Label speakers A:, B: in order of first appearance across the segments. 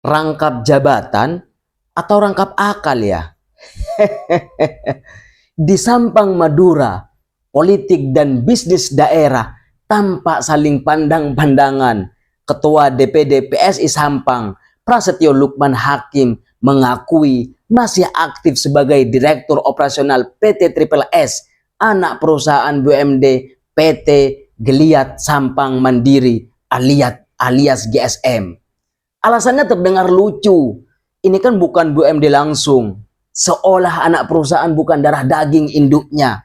A: Rangkap jabatan atau rangkap akal ya? Di Sampang Madura, politik dan bisnis daerah tampak saling pandang-pandangan. Ketua DPD PSI Sampang, Prasetyo Lukman Hakim, mengakui masih aktif sebagai Direktur Operasional PT Triple S, anak perusahaan BUMD PT Geliat Sampang Mandiri alias GSM. Alasannya terdengar lucu. Ini kan bukan BUMD langsung. Seolah anak perusahaan bukan darah daging induknya.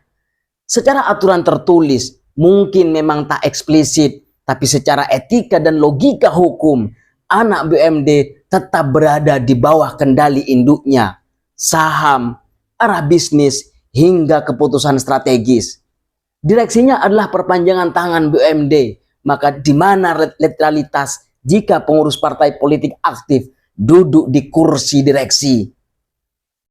A: Secara aturan tertulis, mungkin memang tak eksplisit, tapi secara etika dan logika hukum, anak BUMD tetap berada di bawah kendali induknya. Saham, arah bisnis, hingga keputusan strategis. Direksinya adalah perpanjangan tangan BUMD, maka di mana netralitas jika pengurus partai politik aktif duduk di kursi direksi?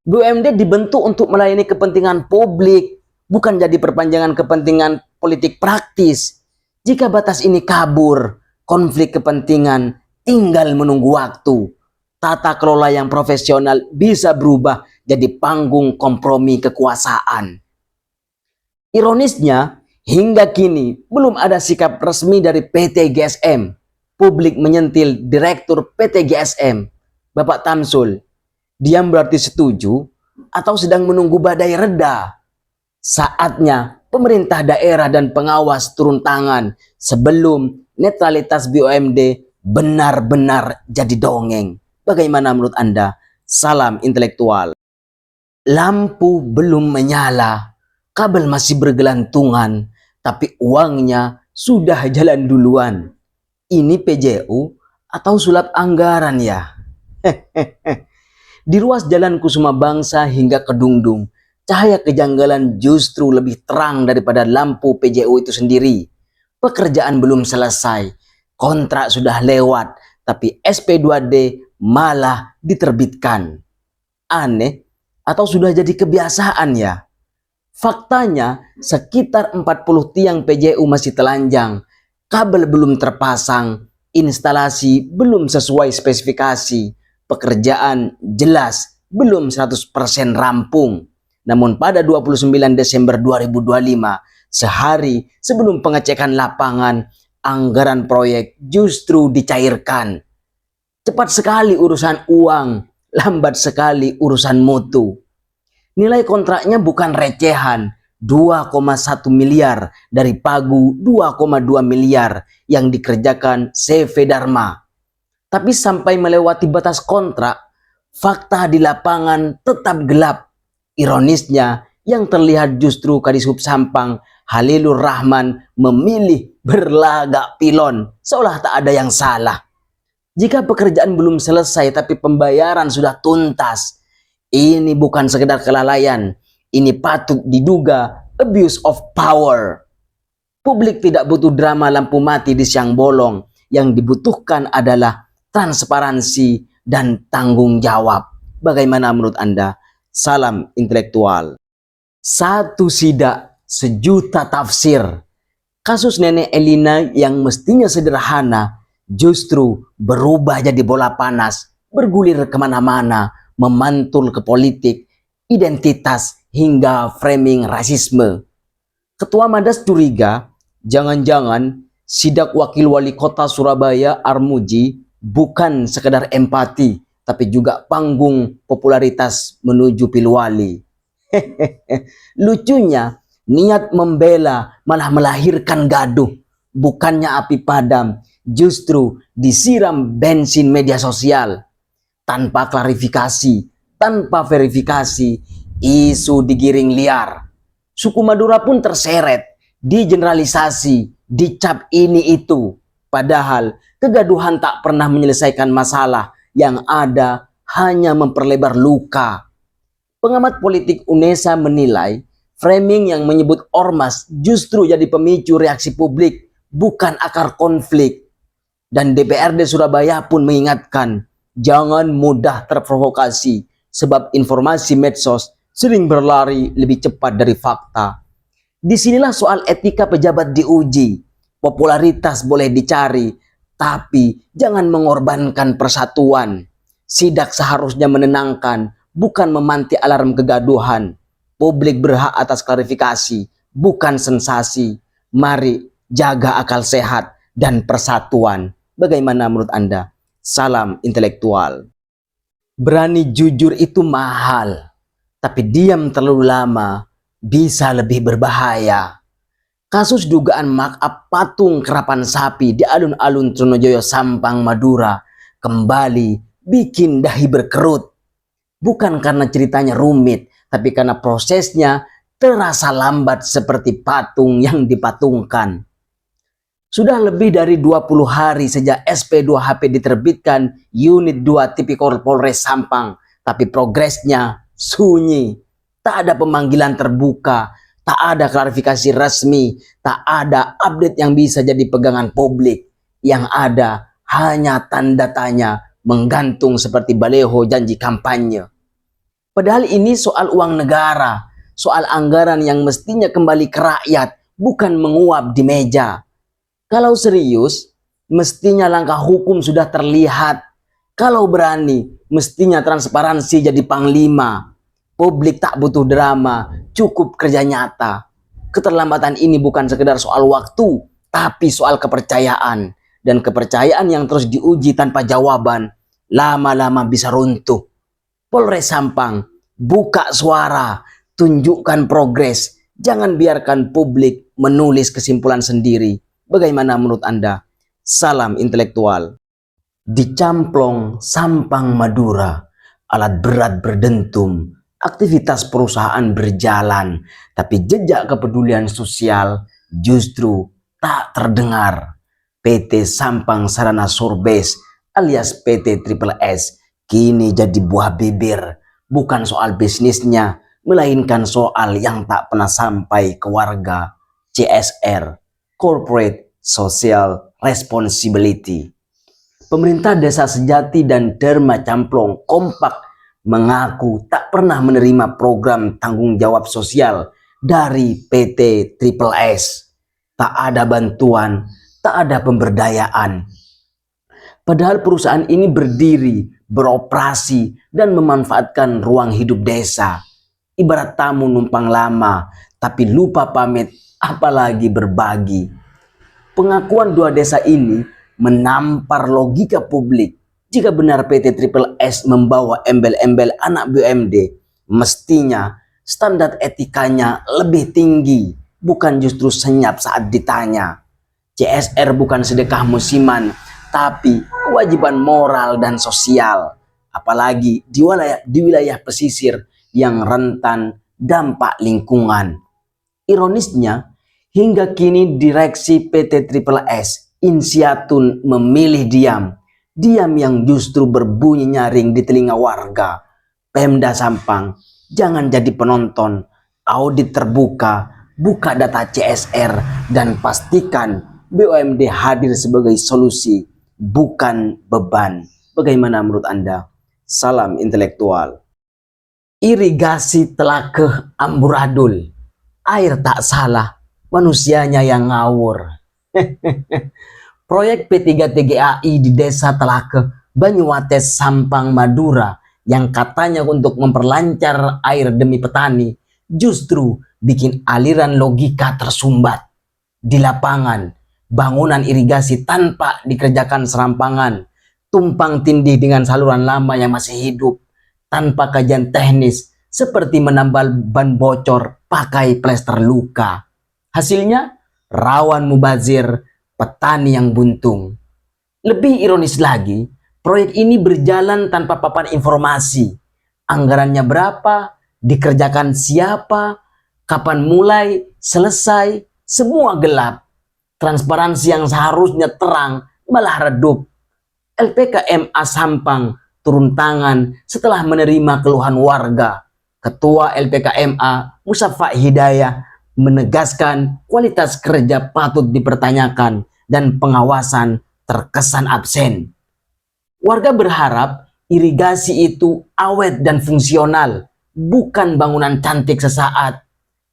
A: BUMD dibentuk untuk melayani kepentingan publik, bukan jadi perpanjangan kepentingan politik praktis. Jika batas ini kabur, konflik kepentingan tinggal menunggu waktu. Tata kelola yang profesional bisa berubah jadi panggung kompromi kekuasaan. Ironisnya, hingga kini belum ada sikap resmi dari PT GSM. Publik menyentil Direktur PT GSM, Bapak Tamsul. Diam berarti setuju atau sedang menunggu badai reda? Saatnya pemerintah daerah dan pengawas turun tangan sebelum netralitas BUMD benar-benar jadi dongeng. Bagaimana menurut Anda? Salam intelektual. Lampu belum menyala, kabel masih bergelantungan, tapi uangnya sudah jalan duluan. Ini PJU atau sulap anggaran ya? Di ruas jalan Kusuma Bangsa hingga Kedungdung, cahaya kejanggalan justru lebih terang daripada lampu PJU itu sendiri. Pekerjaan belum selesai, kontrak sudah lewat, tapi SP2D malah diterbitkan. Aneh atau sudah jadi kebiasaan ya? Faktanya, sekitar 40 tiang PJU masih telanjang, kabel belum terpasang, instalasi belum sesuai spesifikasi, pekerjaan jelas belum 100% rampung. Namun pada 29 Desember 2025, sehari sebelum pengecekan lapangan, anggaran proyek justru dicairkan. Cepat sekali urusan uang, lambat sekali urusan mutu. Nilai kontraknya bukan recehan, 2,1 miliar dari pagu 2,2 miliar yang dikerjakan CV Dharma. Tapi sampai melewati batas kontrak, fakta di lapangan tetap gelap. Ironisnya, yang terlihat justru Kadishub Sampang, Halilur Rahman, memilih berlagak pilon, seolah tak ada yang salah. Jika pekerjaan belum selesai tapi pembayaran sudah tuntas, ini bukan sekedar kelalaian, ini patut diduga abuse of power. Publik tidak butuh drama lampu mati di siang bolong, yang dibutuhkan adalah transparansi dan tanggung jawab. Bagaimana menurut Anda? Salam intelektual. Satu sidak, sejuta tafsir. Kasus nenek Elina yang mestinya sederhana justru berubah jadi bola panas, bergulir kemana-mana, memantul ke politik, identitas, hingga framing rasisme. Ketua Madas curiga, jangan-jangan sidak wakil wali kota Surabaya Armuji bukan sekedar empati, tapi juga panggung popularitas menuju pilwali. Lucunya, niat membela malah melahirkan gaduh. Bukannya api padam, justru disiram bensin media sosial. Tanpa klarifikasi, tanpa verifikasi, isu digiring liar. Suku Madura pun terseret, digeneralisasi, dicap ini itu. Padahal kegaduhan tak pernah menyelesaikan masalah, yang ada hanya memperlebar luka. Pengamat politik UNESA menilai, framing yang menyebut ormas justru jadi pemicu reaksi publik, bukan akar konflik. Dan DPRD Surabaya pun mengingatkan, jangan mudah terprovokasi, sebab informasi medsos sering berlari lebih cepat dari fakta. Disinilah soal etika pejabat diuji. Popularitas boleh dicari, tapi jangan mengorbankan persatuan. Sidak seharusnya menenangkan, bukan memanti alarm kegaduhan. Publik berhak atas klarifikasi, bukan sensasi. Mari jaga akal sehat dan persatuan. Bagaimana menurut Anda? Salam intelektual. Berani jujur itu mahal, tapi diam terlalu lama bisa lebih berbahaya. Kasus dugaan markup patung kerapan sapi di alun-alun Trunojoyo Sampang, Madura kembali bikin dahi berkerut. Bukan karena ceritanya rumit, tapi karena prosesnya terasa lambat seperti patung yang dipatungkan. Sudah lebih dari 20 hari sejak SP2HP diterbitkan Unit 2 Tipikor Polres Sampang, tapi progresnya sunyi. Tak ada pemanggilan terbuka, tak ada klarifikasi resmi, tak ada update yang bisa jadi pegangan publik. Yang ada hanya tanda tanya menggantung seperti baleho janji kampanye. Padahal ini soal uang negara, soal anggaran yang mestinya kembali ke rakyat, bukan menguap di meja. Kalau serius, mestinya langkah hukum sudah terlihat. Kalau berani, mestinya transparansi jadi panglima. Publik tak butuh drama, cukup kerja nyata. Keterlambatan ini bukan sekedar soal waktu, tapi soal kepercayaan. Dan kepercayaan yang terus diuji tanpa jawaban, lama-lama bisa runtuh. Polres Sampang, buka suara, tunjukkan progres. Jangan biarkan publik menulis kesimpulan sendiri. Bagaimana menurut Anda? Salam intelektual. Di Camplong, Sampang, Madura, alat berat berdentum, aktivitas perusahaan berjalan, tapi jejak kepedulian sosial justru tak terdengar. PT Sampang Sarana Sorbes alias PT Triple S kini jadi buah bibir. Bukan soal bisnisnya, melainkan soal yang tak pernah sampai ke warga. CSR, Corporate Social Responsibility. Pemerintah Desa Sejati dan Derma Camplong kompak mengaku tak pernah menerima program tanggung jawab sosial dari PT Triple S. Tak ada bantuan, tak ada pemberdayaan. Padahal perusahaan ini berdiri, beroperasi, dan memanfaatkan ruang hidup desa. Ibarat tamu numpang lama, tapi lupa pamit, apalagi berbagi. Pengakuan dua desa ini menampar logika publik. Jika benar PT Triple S membawa embel-embel anak BUMD, mestinya standar etikanya lebih tinggi, bukan justru senyap saat ditanya. CSR bukan sedekah musiman, tapi kewajiban moral dan sosial. Apalagi di wilayah pesisir yang rentan dampak lingkungan. Ironisnya, hingga kini direksi PT Triple S Insiatun memilih diam. Diam yang justru berbunyi nyaring di telinga warga. Pemda Sampang, jangan jadi penonton. Audit terbuka, buka data CSR, dan pastikan BUMD hadir sebagai solusi, bukan beban. Bagaimana menurut Anda? Salam intelektual. Irigasi Telakeh amburadul. Air tak salah, manusianya yang ngawur. Proyek P3TGAI di Desa Telakeh, Banyuwates, Sampang, Madura yang katanya untuk memperlancar air demi petani justru bikin aliran logika tersumbat. Di lapangan, bangunan irigasi tanpa dikerjakan serampangan, tumpang tindih dengan saluran lama yang masih hidup, tanpa kajian teknis seperti menambal ban bocor pakai plester luka. Hasilnya, rawan mubazir, petani yang buntung. Lebih ironis lagi, proyek ini berjalan tanpa papan informasi. Anggarannya berapa, dikerjakan siapa, kapan mulai, selesai, semua gelap. Transparansi yang seharusnya terang malah redup. LPKMA Sampang turun tangan setelah menerima keluhan warga. Ketua LPKMA Musafa Hidayah menegaskan kualitas kerja patut dipertanyakan dan pengawasan terkesan absen. Warga berharap irigasi itu awet dan fungsional, bukan bangunan cantik sesaat.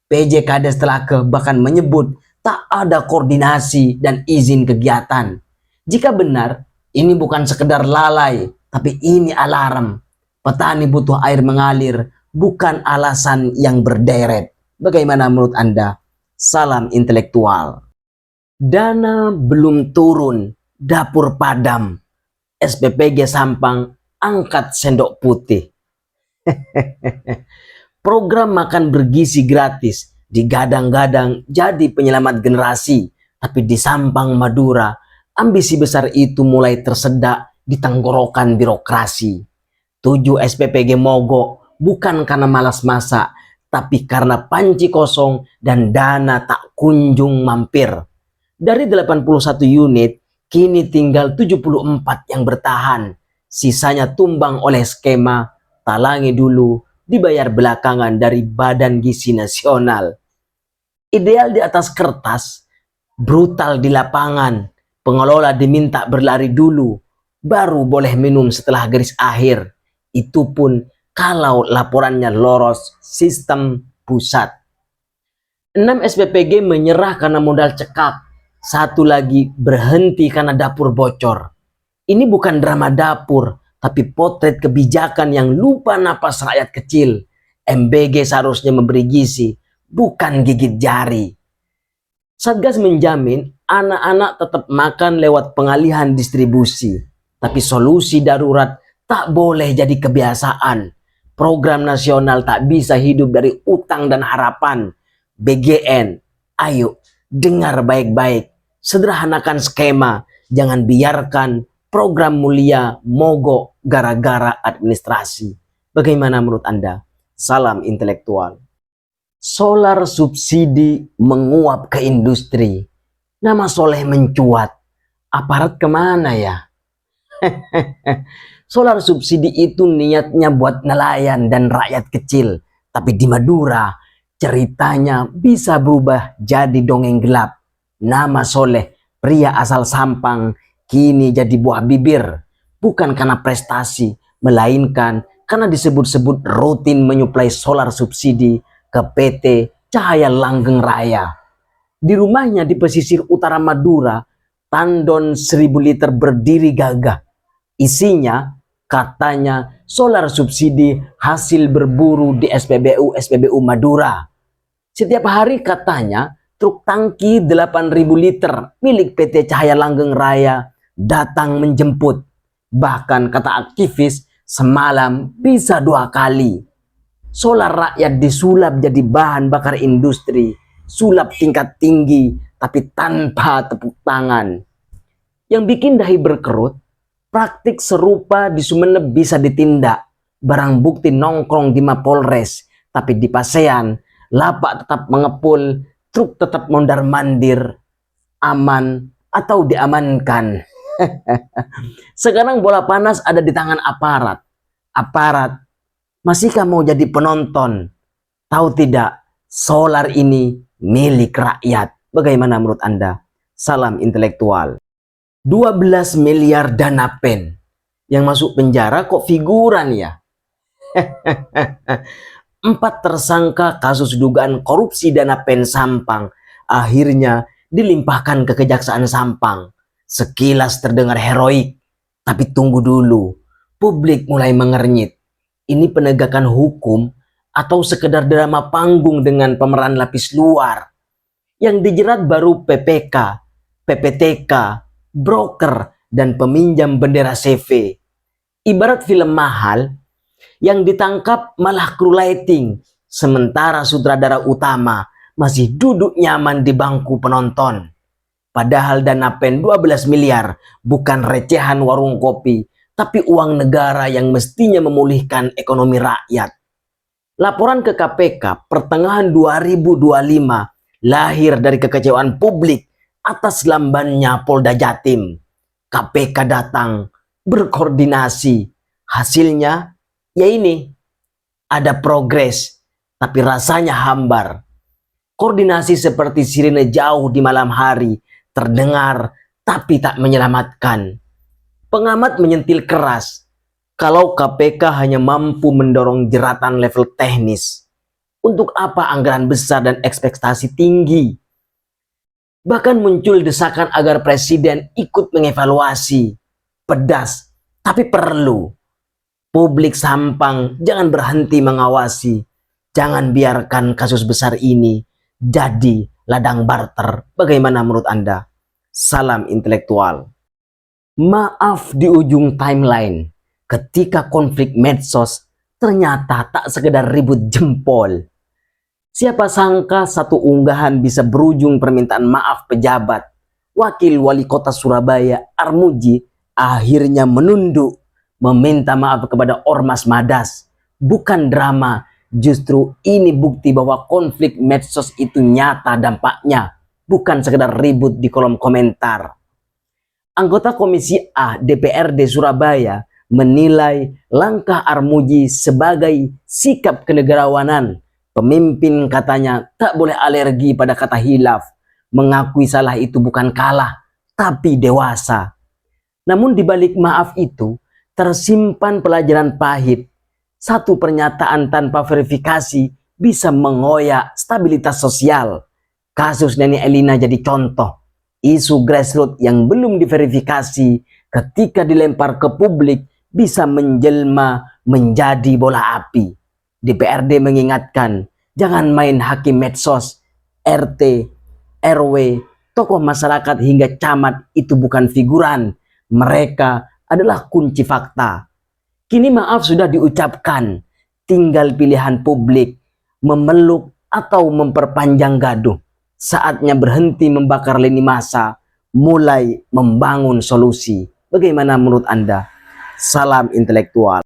A: PJ Kades Telakeh bahkan menyebut tak ada koordinasi dan izin kegiatan. Jika benar, ini bukan sekedar lalai, tapi ini alarm. Petani butuh air mengalir, bukan alasan yang berderet. Bagaimana menurut Anda? Salam intelektual. Dana belum turun, dapur padam. SPPG Sampang angkat sendok putih. Program makan bergizi gratis digadang-gadang jadi penyelamat generasi, tapi di Sampang, Madura, ambisi besar itu mulai tersedak di tenggorokan birokrasi. 7 SPPG mogok bukan karena malas masak, tapi karena panci kosong dan dana tak kunjung mampir. Dari 81 unit, kini tinggal 74 yang bertahan. Sisanya tumbang oleh skema talangi dulu, dibayar belakangan dari Badan Gizi Nasional. Ideal di atas kertas, brutal di lapangan. Pengelola diminta berlari dulu, baru boleh minum setelah garis akhir. Itu pun kalau laporannya lolos sistem pusat. 6 SPPG menyerah karena modal cekak. 1 lagi berhenti karena dapur bocor. Ini bukan drama dapur, tapi potret kebijakan yang lupa napas rakyat kecil. MBG seharusnya memberi gizi, bukan gigit jari. Satgas menjamin anak-anak tetap makan lewat pengalihan distribusi. Tapi solusi darurat tak boleh jadi kebiasaan. Program nasional tak bisa hidup dari utang dan harapan. BGN, ayo dengar baik-baik. Sederhanakan skema, jangan biarkan program mulia mogok gara-gara administrasi. Bagaimana menurut Anda? Salam intelektual. Solar subsidi menguap ke industri. Nama soleh mencuat. Aparat kemana ya? Solar subsidi itu niatnya buat nelayan dan rakyat kecil. Tapi di Madura, ceritanya bisa berubah jadi dongeng gelap. Nama soleh, pria asal Sampang, kini jadi buah bibir. Bukan karena prestasi, melainkan karena disebut-sebut rutin menyuplai solar subsidi ke PT Cahaya Langgeng Raya. Di rumahnya di pesisir utara Madura, tandon 1000 liter berdiri gagah. Isinya katanya solar subsidi hasil berburu di SPBU Madura. Setiap hari katanya truk tangki 8.000 liter milik PT Cahaya Langgeng Raya datang menjemput. Bahkan kata aktivis semalam bisa 2 kali. Solar rakyat disulap jadi bahan bakar industri, sulap tingkat tinggi tapi tanpa tepuk tangan. Yang bikin dahi berkerut, praktik serupa di Sumeneb bisa ditindak. Barang bukti nongkrong di Mapolres, tapi di Pasean, lapak tetap mengepul, truk tetap mondar-mandir, aman atau diamankan. Sekarang bola panas ada di tangan aparat. Aparat, masihkah mau jadi penonton? Tahu tidak, solar ini milik rakyat. Bagaimana menurut Anda? Salam intelektual. 12 miliar dana pen. Yang masuk penjara kok figuran ya? 4 tersangka kasus dugaan korupsi dana pen Sampang akhirnya dilimpahkan ke Kejaksaan Sampang. Sekilas terdengar heroik, tapi tunggu dulu. Publik mulai mengernyit. Ini penegakan hukum atau sekedar drama panggung dengan pemeran lapis luar? Yang dijerat baru PPK, PPTK, broker, dan peminjam bendera CV. Ibarat film mahal, yang ditangkap malah kru lighting, sementara sutradara utama masih duduk nyaman di bangku penonton. Padahal dana pen 12 miliar bukan recehan warung kopi, tapi uang negara yang mestinya memulihkan ekonomi rakyat. Laporan ke KPK pertengahan 2025 lahir dari kekecewaan publik atas lambannya Polda Jatim. KPK datang berkoordinasi. Hasilnya ya ini, ada progres, tapi rasanya hambar. Koordinasi seperti sirine jauh di malam hari, terdengar tapi tak menyelamatkan. Pengamat menyentil keras, kalau KPK hanya mampu mendorong jeratan level teknis, untuk apa anggaran besar dan ekspektasi tinggi? Bahkan muncul desakan agar presiden ikut mengevaluasi. Pedas, Tapi perlu publik Sampang jangan berhenti mengawasi. Jangan biarkan kasus besar ini jadi ladang barter. Bagaimana menurut Anda? Salam intelektual. Maaf di ujung timeline. Ketika konflik medsos ternyata tak sekedar ribut jempol. Siapa sangka satu unggahan bisa berujung permintaan maaf pejabat. Wakil Wali Kota Surabaya Armuji akhirnya menunduk meminta maaf kepada Ormas Madas. Bukan drama, justru ini bukti bahwa konflik medsos itu nyata dampaknya, bukan sekedar ribut di kolom komentar. Anggota Komisi A DPRD Surabaya menilai langkah Armuji sebagai sikap kenegarawanan. Pemimpin katanya tak boleh alergi pada kata hilaf. Mengakui salah itu bukan kalah, tapi dewasa. Namun di balik maaf itu tersimpan pelajaran pahit. Satu pernyataan tanpa verifikasi bisa mengoyak stabilitas sosial. Kasus Neni Elina jadi contoh. Isu grassroots yang belum diverifikasi ketika dilempar ke publik bisa menjelma menjadi bola api. DPRD mengingatkan, jangan main hakim medsos. RT, RW, tokoh masyarakat hingga camat itu bukan figuran. Mereka adalah kunci fakta. Kini maaf sudah diucapkan, tinggal pilihan publik, memeluk atau memperpanjang gaduh. Saatnya berhenti membakar lini massa, mulai membangun solusi. Bagaimana menurut Anda? Salam intelektual.